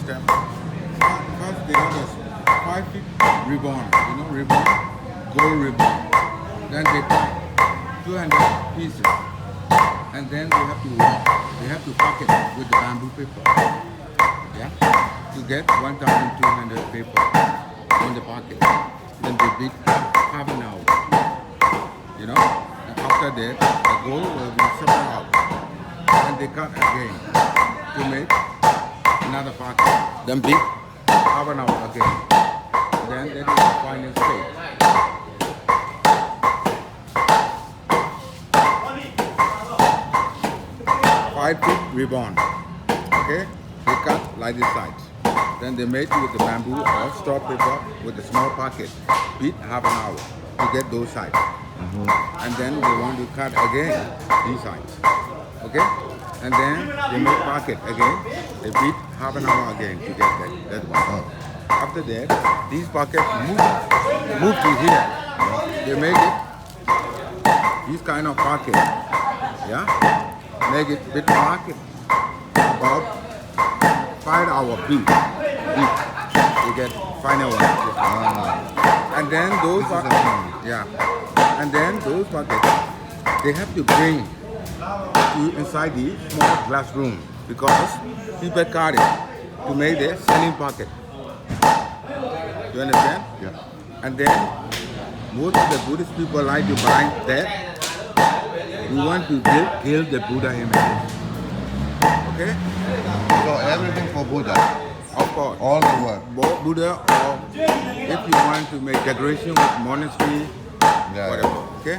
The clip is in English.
step. First they have a 5 feet ribbon, ribbon, gold ribbon. Then they cut 200 pieces. And then they have to pack it with the bamboo paper. Yeah? To get 1,200 paper in the pocket. Then they beat half an hour. And after that, the gold will be separate out. And they cut again to make another pocket. Then beat half an hour again. Then that is the final stage. 5-feet ribbon. Okay? They cut like this side. Then they made with the bamboo or straw paper with a small pocket. Beat half an hour to get those sides. And then they want to cut again these sides. Okay? And then they make pocket again. They beat half an hour again to get that one. After that, these pockets move to here. They make it this kind of pocket. Yeah? Make it big pocket. About 5 hour beat. You get final one. And then those pockets, and then those pockets, they have to bring to inside the small glass room because people cut it to make the selling pocket. You understand? Yeah. And then most of the Buddhist people like to buy that. We want to gild the Buddha images. Okay? So everything for Buddha, Of course. all the work. Both Buddha or if you want to make decoration with monastery, Yeah. whatever. Okay?